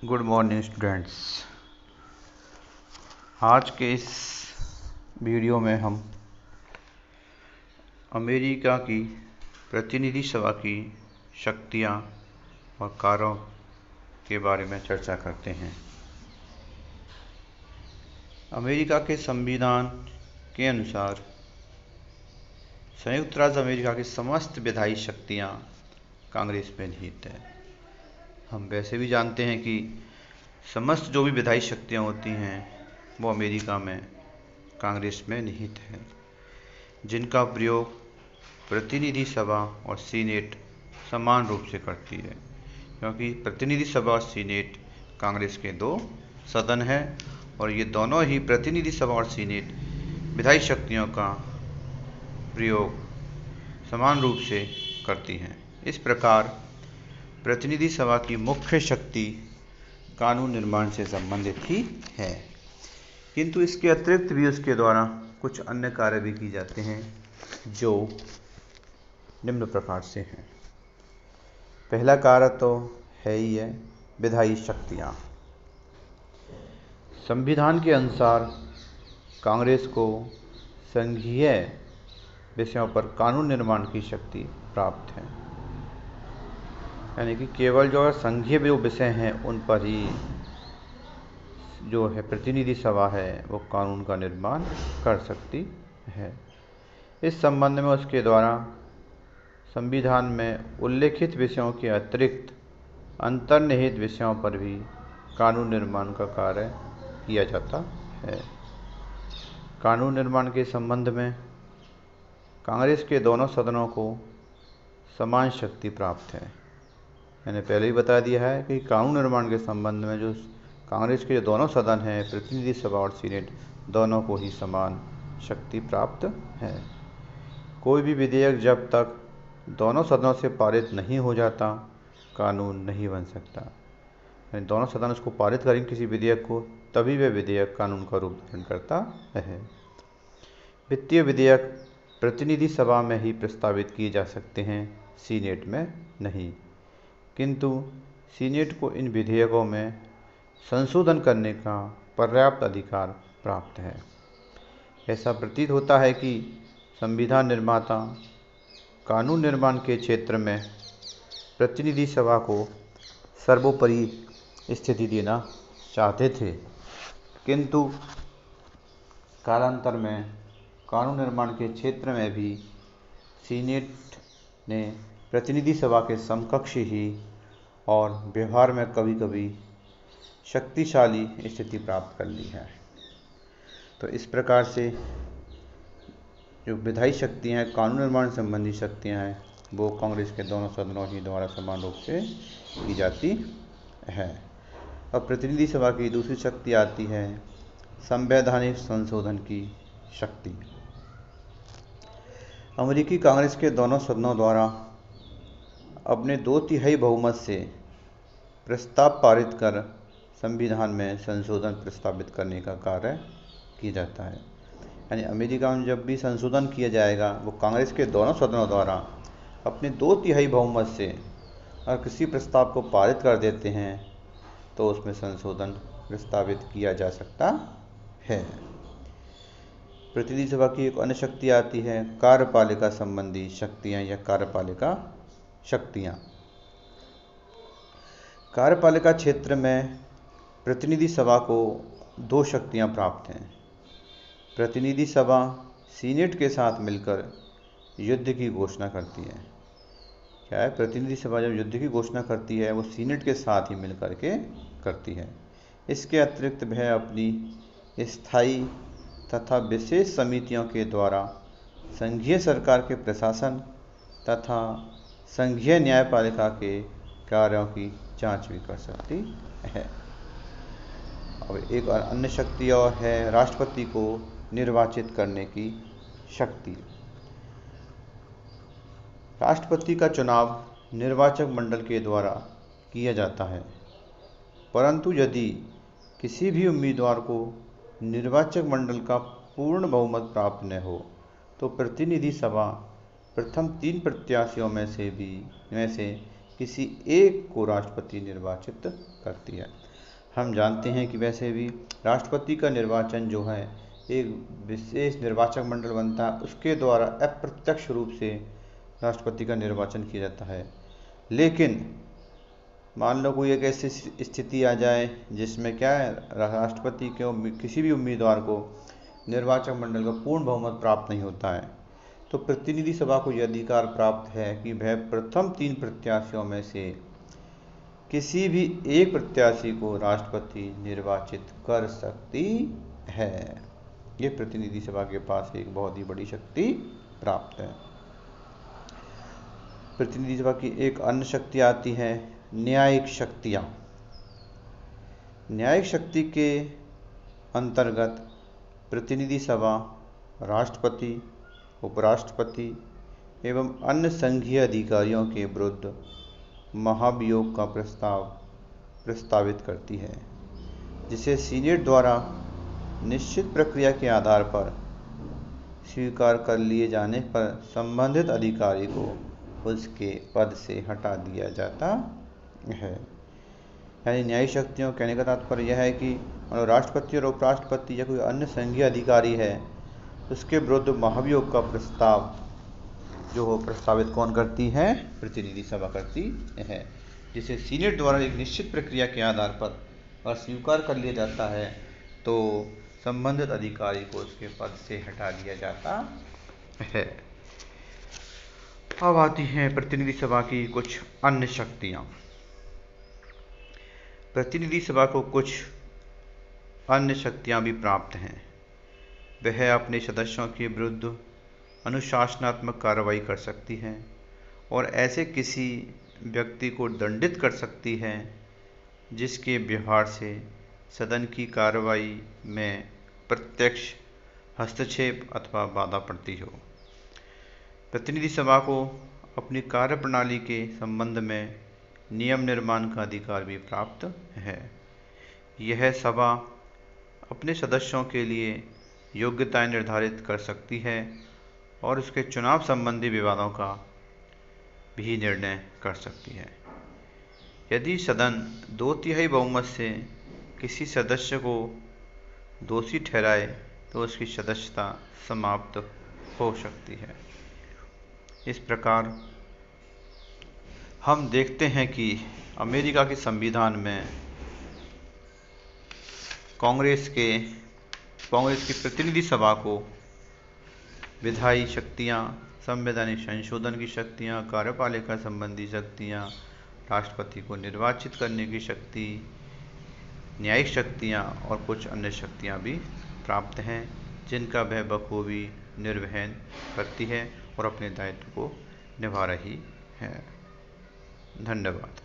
Good morning students. आज के इस वीडियो में हम अमेरिका की प्रतिनिधि सभा की शक्तियां और कार्यों के बारे में चर्चा करते हैं। अमेरिका के संविधान के अनुसार संयुक्त राज्य अमेरिका की समस्त विधायी शक्तियां कांग्रेस में निहित है। हम वैसे भी जानते हैं कि समस्त जो भी विधायी शक्तियां होती हैं वो अमेरिका में कांग्रेस में निहित है, जिनका प्रयोग प्रतिनिधि सभा और सीनेट समान रूप से करती है, क्योंकि प्रतिनिधि सभा और सीनेट कांग्रेस के दो सदन हैं और ये दोनों ही प्रतिनिधि सभा और सीनेट विधायी शक्तियों का प्रयोग समान रूप से करती हैं। इस प्रकार प्रतिनिधि सभा की मुख्य शक्ति कानून निर्माण से संबंधित ही है, किंतु इसके अतिरिक्त भी उसके द्वारा कुछ अन्य कार्य भी किए जाते हैं जो निम्न प्रकार से हैं। पहला कार्य तो है ही है विधायी शक्तियाँ। संविधान के अनुसार कांग्रेस को संघीय विषयों पर कानून निर्माण की शक्ति प्राप्त है, यानी कि केवल जो संघीय जो विषय हैं उन पर ही जो है प्रतिनिधि सभा है वो कानून का निर्माण कर सकती है। इस संबंध में उसके द्वारा संविधान में उल्लेखित विषयों के अतिरिक्त अंतर्निहित विषयों पर भी कानून निर्माण का कार्य किया जाता है। कानून निर्माण के संबंध में कांग्रेस के दोनों सदनों को समान शक्ति प्राप्त है। मैंने पहले ही बता दिया है कि कानून निर्माण के संबंध में जो कांग्रेस के जो दोनों सदन हैं प्रतिनिधि सभा और सीनेट, दोनों को ही समान शक्ति प्राप्त है। कोई भी विधेयक जब तक दोनों सदनों से पारित नहीं हो जाता कानून नहीं बन सकता। दोनों सदन उसको पारित करेंगे किसी विधेयक को, तभी वह विधेयक कानून का रूप धारण करता है। वित्तीय विधेयक प्रतिनिधि सभा में ही प्रस्तावित किए जा सकते हैं, सीनेट में नहीं, किंतु सीनेट को इन विधेयकों में संशोधन करने का पर्याप्त अधिकार प्राप्त है। ऐसा प्रतीत होता है कि संविधान निर्माता कानून निर्माण के क्षेत्र में प्रतिनिधि सभा को सर्वोपरि स्थिति देना चाहते थे, किंतु कालांतर में कानून निर्माण के क्षेत्र में भी सीनेट ने प्रतिनिधि सभा के समकक्ष ही और व्यवहार में कभी कभी शक्तिशाली स्थिति प्राप्त कर ली है। तो इस प्रकार से जो विधायी शक्तियाँ हैं, कानून निर्माण संबंधी शक्तियाँ हैं, वो कांग्रेस के दोनों सदनों ही द्वारा समान रूप से की जाती है। अब प्रतिनिधि सभा की दूसरी शक्ति आती है संवैधानिक संशोधन की शक्ति। अमेरिकी कांग्रेस के दोनों सदनों द्वारा अपने 2/3 बहुमत से प्रस्ताव पारित कर संविधान में संशोधन प्रस्तावित करने का कार्य किया जाता है। यानी अमेरिका में जब भी संशोधन किया जाएगा वो कांग्रेस के दोनों सदनों द्वारा अपने 2/3 बहुमत से अगर किसी प्रस्ताव को पारित कर देते हैं तो उसमें संशोधन प्रस्तावित किया जा सकता है। प्रतिनिधि सभा की एक अन्य शक्ति आती है कार्यपालिका संबंधी शक्तियाँ या कार्यपालिका शक्तियाँ। कार्यपालिका क्षेत्र में प्रतिनिधि सभा को 2 शक्तियाँ प्राप्त हैं। प्रतिनिधि सभा सीनेट के साथ मिलकर युद्ध की घोषणा करती है। क्या है, प्रतिनिधि सभा जब युद्ध की घोषणा करती है वो सीनेट के साथ ही मिलकर के करती है। इसके अतिरिक्त वह अपनी स्थायी तथा विशेष समितियों के द्वारा संघीय सरकार के प्रशासन तथा संघीय न्यायपालिका के कार्यों की जांच भी कर सकती है। अब एक अन्य शक्ति और है राष्ट्रपति को निर्वाचित करने की शक्ति। राष्ट्रपति का चुनाव निर्वाचक मंडल के द्वारा किया जाता है, परंतु यदि किसी भी उम्मीदवार को निर्वाचक मंडल का पूर्ण बहुमत प्राप्त न हो तो प्रतिनिधि सभा प्रथम 3 प्रत्याशियों में से किसी एक को राष्ट्रपति निर्वाचित करती है। हम जानते हैं कि वैसे भी राष्ट्रपति का निर्वाचन जो है एक विशेष निर्वाचक मंडल बनता है, उसके द्वारा अप्रत्यक्ष रूप से राष्ट्रपति का निर्वाचन किया जाता है। लेकिन मान लो कोई एक ऐसी स्थिति आ जाए जिसमें क्या है, राष्ट्रपति के किसी भी उम्मीदवार को निर्वाचक मंडल का पूर्ण बहुमत प्राप्त नहीं होता है, तो प्रतिनिधि सभा को यह अधिकार प्राप्त है कि वह प्रथम 3 प्रत्याशियों में से किसी भी एक प्रत्याशी को राष्ट्रपति निर्वाचित कर सकती है। ये प्रतिनिधि सभा के पास एक बहुत ही बड़ी शक्ति प्राप्त है। प्रतिनिधि सभा की एक अन्य शक्ति आती है न्यायिक शक्तियाँ। न्यायिक शक्ति के अंतर्गत प्रतिनिधि सभा राष्ट्रपति, उपराष्ट्रपति एवं अन्य संघीय अधिकारियों के विरुद्ध महाभियोग का प्रस्तावित करती है, जिसे सीनेट द्वारा निश्चित प्रक्रिया के आधार पर स्वीकार कर लिए जाने पर संबंधित अधिकारी को उसके पद से हटा दिया जाता है। यानी न्यायिक शक्तियों कहने का तात्पर्य यह है कि राष्ट्रपति और उपराष्ट्रपति या कोई अन्य संघीय अधिकारी है, उसके विरुद्ध महाभियोग का प्रस्ताव जो हो प्रस्तावित कौन करती है? प्रतिनिधि सभा करती है, जिसे सीनेट द्वारा एक निश्चित प्रक्रिया के आधार पर स्वीकार कर लिया जाता है तो संबंधित अधिकारी को उसके पद से हटा दिया जाता है। अब आती हैं प्रतिनिधि सभा की कुछ अन्य शक्तियाँ। प्रतिनिधि सभा को कुछ अन्य शक्तियाँ भी प्राप्त हैं। वह अपने सदस्यों के विरुद्ध अनुशासनात्मक कार्रवाई कर सकती है और ऐसे किसी व्यक्ति को दंडित कर सकती है जिसके व्यवहार से सदन की कार्रवाई में प्रत्यक्ष हस्तक्षेप अथवा बाधा पड़ती हो। प्रतिनिधि सभा को अपनी कार्यप्रणाली के संबंध में नियम निर्माण का अधिकार भी प्राप्त है। यह सभा अपने सदस्यों के लिए योग्यताएं निर्धारित कर सकती है और उसके चुनाव संबंधी विवादों का भी निर्णय कर सकती है। यदि सदन 2/3 बहुमत से किसी सदस्य को दोषी ठहराए तो उसकी सदस्यता समाप्त हो सकती है। इस प्रकार हम देखते हैं कि अमेरिका के संविधान में कांग्रेस की प्रतिनिधि सभा को विधायी शक्तियाँ, संवैधानिक संशोधन की शक्तियाँ, कार्यपालिका संबंधी शक्तियाँ, राष्ट्रपति को निर्वाचित करने की शक्ति, न्यायिक शक्तियाँ और कुछ अन्य शक्तियाँ भी प्राप्त हैं, जिनका वह बखूबी निर्वहन करती है और अपने दायित्व को निभा रही है। धन्यवाद।